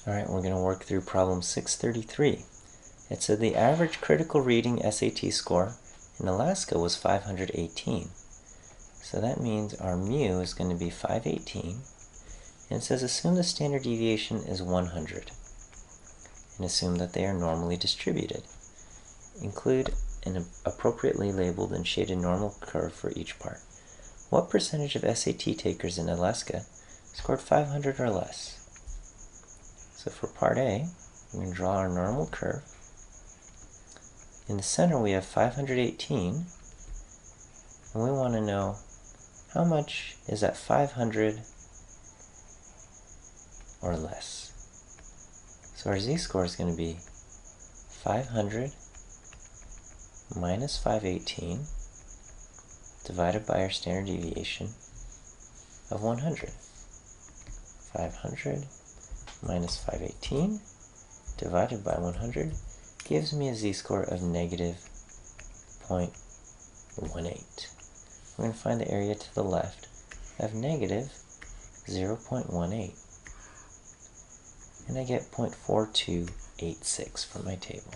Alright, we're going to work through problem 633. It said the average critical reading SAT score in Alaska was 518. So that means our mu is going to be 518. And it says assume the standard deviation is 100. And assume that they are normally distributed. Include an appropriately labeled and shaded normal curve for each part. What percentage of SAT takers in Alaska scored 500 or less? So for part A, we're going to draw our normal curve. In the center we have 518, and we want to know how much is at 500 or less. So our z-score is going to be 500 minus 518 divided by our standard deviation of 100. 500 minus 518 divided by 100 gives me a z-score of negative 0.18. We're going to find the area to the left of negative 0.18. And I get 0.4286 from my table.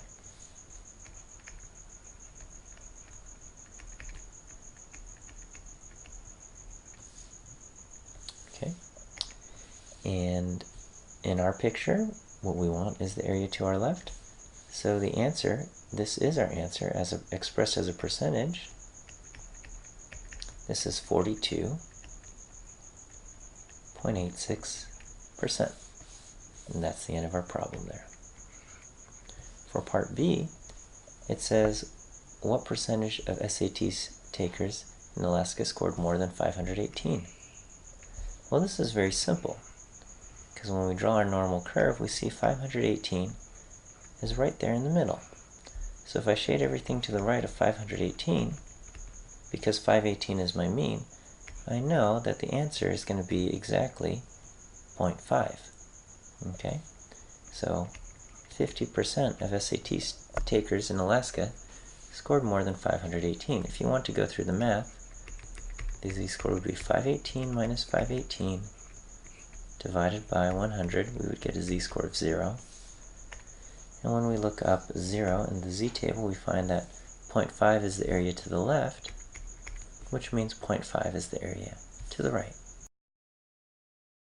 Okay. And in our picture, what we want is the area to our left. So the answer, this is our answer as expressed as a percentage. This is 42.86%. And that's the end of our problem there. For part B, it says what percentage of SAT takers in Alaska scored more than 518? Well, this is very simple, because when we draw our normal curve, we see 518 is right there in the middle. So if I shade everything to the right of 518, because 518 is my mean, I know that the answer is going to be exactly 0.5. Okay? So 50% of SAT takers in Alaska scored more than 518. If you want to go through the math, the z-score would be 518 minus 518 divided by 100. We would get a z-score of 0. And when we look up 0 in the z-table, we find that 0.5 is the area to the left, which means 0.5 is the area to the right.